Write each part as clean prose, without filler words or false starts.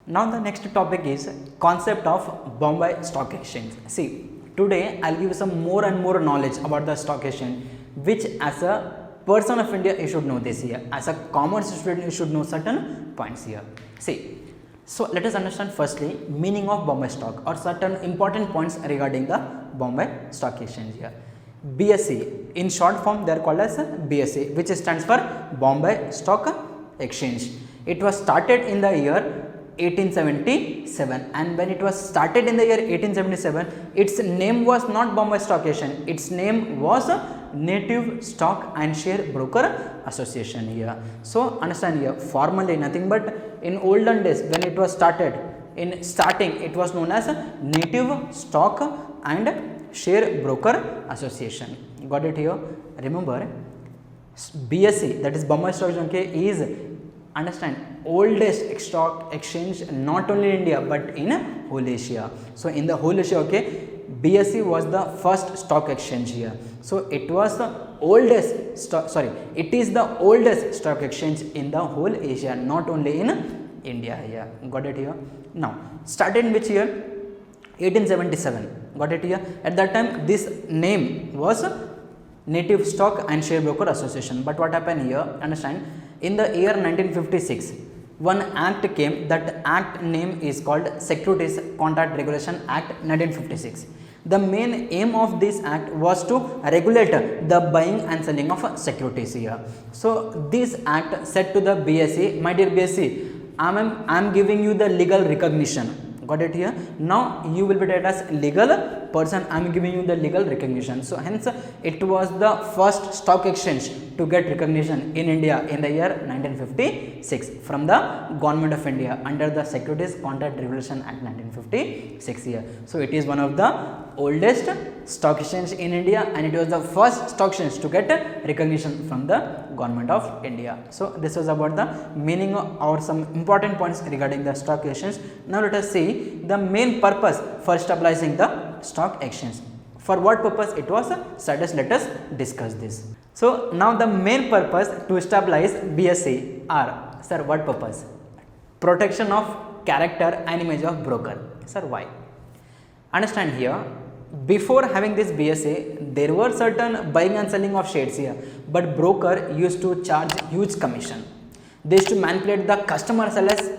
Now the next topic is concept of Bombay Stock Exchange. See, today I'll give you some more and more knowledge about the stock exchange, which as a person of India you should know this here. As a commerce student you should know certain points here. See, so let us understand firstly meaning of Bombay stock or certain important points regarding the Bombay Stock Exchange here. BSE, in short form they are called as BSE, which stands for Bombay Stock Exchange. It was started in the year 1877, and when it was started in the year 1877, its name was not Bombay Stock Exchange, its name was Native Stock and Share Broker Association here. So understand here, formally nothing but in olden days when it was started, in starting it was known as Native Stock and Share Broker Association. Got it here? Remember, BSE, that is Bombay Stock Exchange, okay, is, understand, oldest stock exchange not only in India but in whole Asia. So in the whole Asia, okay, BSE was the first stock exchange here. So it was the oldest stock, sorry, it is the oldest stock exchange in the whole Asia, not only in India here. Got it here? Now, started in which year? 1877. Got it here? At that time this name was Native Stock and Share Broker Association. But what happened here? Understand, in the year 1956, one act came. That act name is called Securities Contract Regulation Act 1956. The main aim of this act was to regulate the buying and selling of securities here. So this act said to the BSE, my dear BSE, I am giving you the legal recognition. Got it here? Now you will be treated as legal person. I am giving you the legal recognition. So hence it was the first stock exchange to get recognition in India in the year 1956 from the government of India under the Securities Contract Regulation Act 1956 here. So it is one of the oldest stock exchange in India, and it was the first stock exchange to get recognition from the government of India. So this was about the meaning or some important points regarding the stock exchange. Now let us see the main purpose for establishing the stock exchange. For what purpose it was started? Let us discuss this. So now the main purpose to establish BSE are, sir, what purpose? Protection of character and image of broker. Sir, why? Understand here, before having this BSE, there were certain buying and selling of shares here, but broker used to charge huge commission. They used to manipulate the customer as well as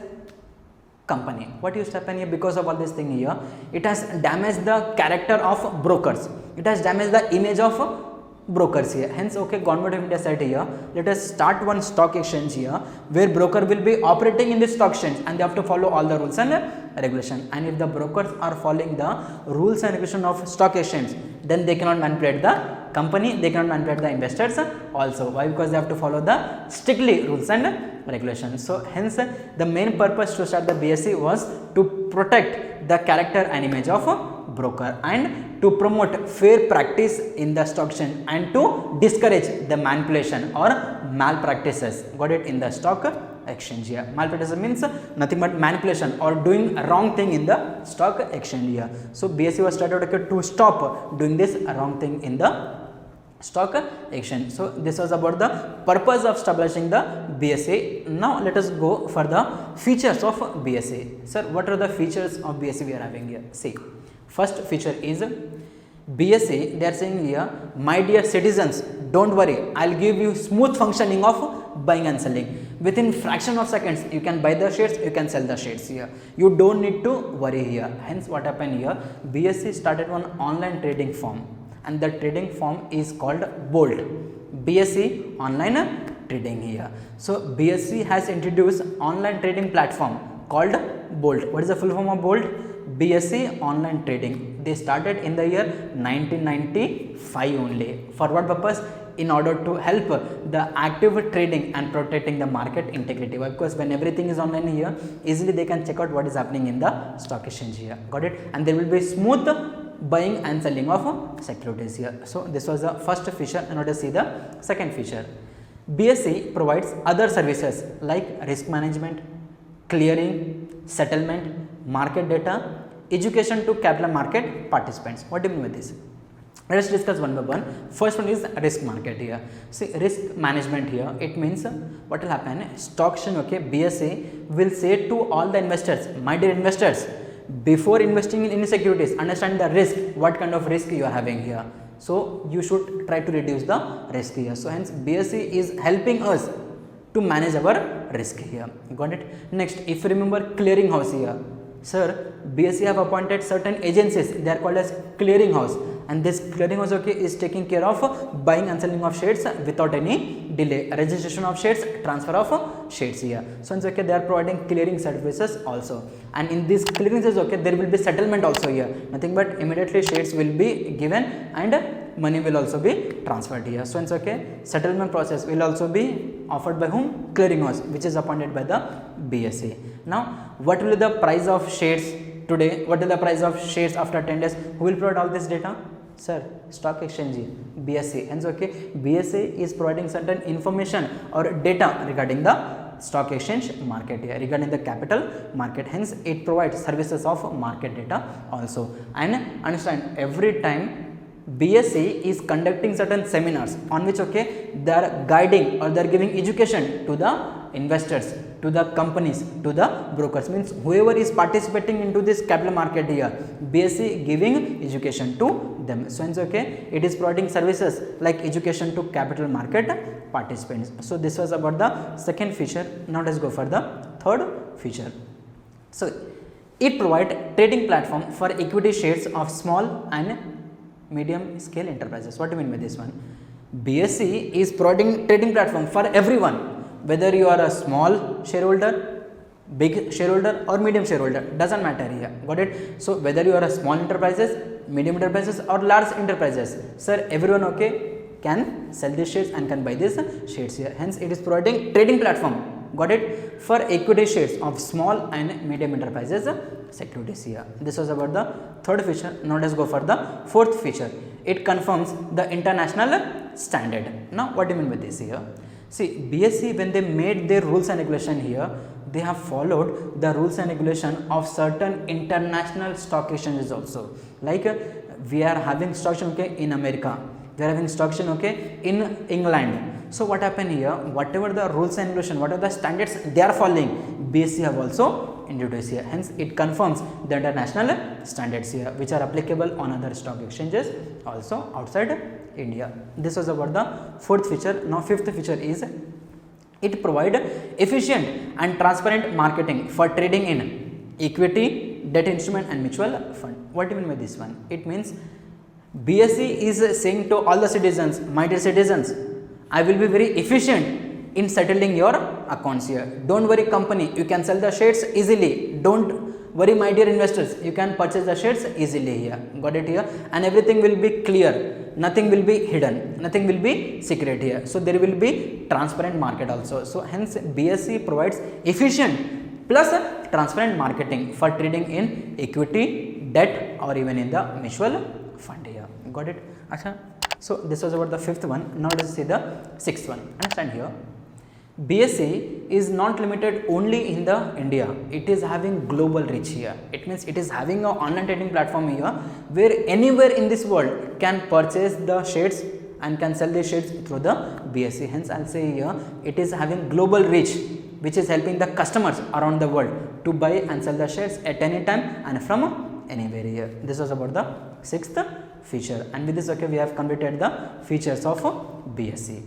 company. What used to happen here? Because of all this thing here, it has damaged the character of brokers. It has damaged the image of brokers here. Hence, okay, government of India said here, let us start one stock exchange here where broker will be operating in this stock exchange, and they have to follow all the rules and regulation. And if the brokers are following the rules and regulation of stock exchange, then they cannot manipulate the company, they cannot manipulate the investors also. Why? Because they have to follow the strictly rules and regulations. So hence the main purpose to start the BSE was to protect the character and image of broker and to promote fair practice in the stock exchange and to discourage the manipulation or malpractices. Got it? In the stock exchange here. Malpractice means nothing but manipulation or doing a wrong thing in the stock exchange here. So BSE was started to stop doing this wrong thing in the stock exchange. So this was about the purpose of establishing the BSE. Now let us go for the features of BSE. Sir, what are the features of BSE we are having here? See, first feature is BSE. They are saying here, my dear citizens, don't worry, I'll give you smooth functioning of buying and selling. Within fraction of seconds, you can buy the shares, you can sell the shares here. You don't need to worry here. Hence, what happened here? BSE started one online trading firm, and the trading firm is called Bolt. BSE online trading here. So BSE has introduced online trading platform called Bolt. What is the full form of Bolt? BSE online trading. They started in the year 1995 only. For what purpose? In order to help the active trading and protecting the market integrity. Because when everything is online here, easily they can check out what is happening in the stock exchange here. Got it? And there will be smooth buying and selling of securities here. So this was the first feature. And let us see the second feature. BSE provides other services like risk management, clearing, settlement, market data, education to capital market participants. What do you mean by this? Let's discuss one by one. First one is risk market here. See, risk management here, it means what will happen, stock exchange, okay, BSE will say to all the investors, my dear investors, before investing in any securities, understand the risk, what kind of risk you are having here. So you should try to reduce the risk here. So hence BSE is helping us to manage our risk here. Got it? Next, if you remember clearing house here, sir, BSE have appointed certain agencies, they are called as clearing house, and this clearing house, okay, is taking care of buying and selling of shares without any delay, registration of shares, transfer of shares here. So it's okay, they are providing clearing services also, and in these clearing services, okay, there will be settlement also here, nothing but immediately shares will be given and money will also be transferred here. So it's okay, settlement process will also be offered by whom? Clearing house, which is appointed by the BSE. Now what will be the price of shares today, what is the price of shares after 10 days, who will provide all this data? Sir, stock exchange, BSE. Hence okay, BSE is providing certain information or data regarding the stock exchange market here, regarding the capital market. Hence it provides services of market data also. And understand, every time BSE is conducting certain seminars on which, okay, they are guiding or they are giving education to the investors, to the companies, to the brokers, means whoever is participating into this capital market here, BSE giving education to them. So it's okay, it is providing services like education to capital market participants. So this was about the second feature. Now let's go for the third feature. So it provides trading platform for equity shares of small and medium scale enterprises. What do you mean by this one? BSE is providing trading platform for everyone, whether you are a small shareholder, big shareholder or medium shareholder, doesn't matter here. Got it? So whether you are a small enterprises, medium enterprises or large enterprises, sir, everyone, okay, can sell these shares and can buy these shares here. Hence it is providing trading platform, got it, for equity shares of small and medium enterprises securities here. This was about the third feature. Now let's go for the fourth feature. It confirms the international standard. Now what do you mean by this here? See, BSE, when they made their rules and regulation here, they have followed the rules and regulation of certain international stock exchanges also. Like we are having stock exchange, okay, in America, we are having stock exchange, okay, in England. So what happened here, whatever the rules and regulation, whatever the standards they are following, BSE have also introduced here. Hence it confirms the international standards here, which are applicable on other stock exchanges also outside India. This was about the fourth feature. Now fifth feature is it provide efficient and transparent marketing for trading in equity, debt instrument and mutual fund. What do you mean by this one? It means BSE is saying to all the citizens, my dear citizens, I will be very efficient in settling your accounts here. Don't worry company, you can sell the shares easily. Don't worry my dear investors, you can purchase the shares easily here. Got it here? And everything will be clear, nothing will be hidden, nothing will be secret here. So there will be transparent market also. So hence BSE provides efficient plus transparent marketing for trading in equity, debt or even in the mutual fund here. Got it? Achha. So this was about the fifth one. Now let us see the sixth one. Understand here, BSE is not limited only in the India, it is having global reach here. It means it is having an online trading platform here where anywhere in this world can purchase the shares and can sell the shares through the BSE. Hence I will say here it is having global reach, which is helping the customers around the world to buy and sell the shares at any time and from anywhere here. This was about the sixth feature, and with this, okay, we have completed the features of BSE.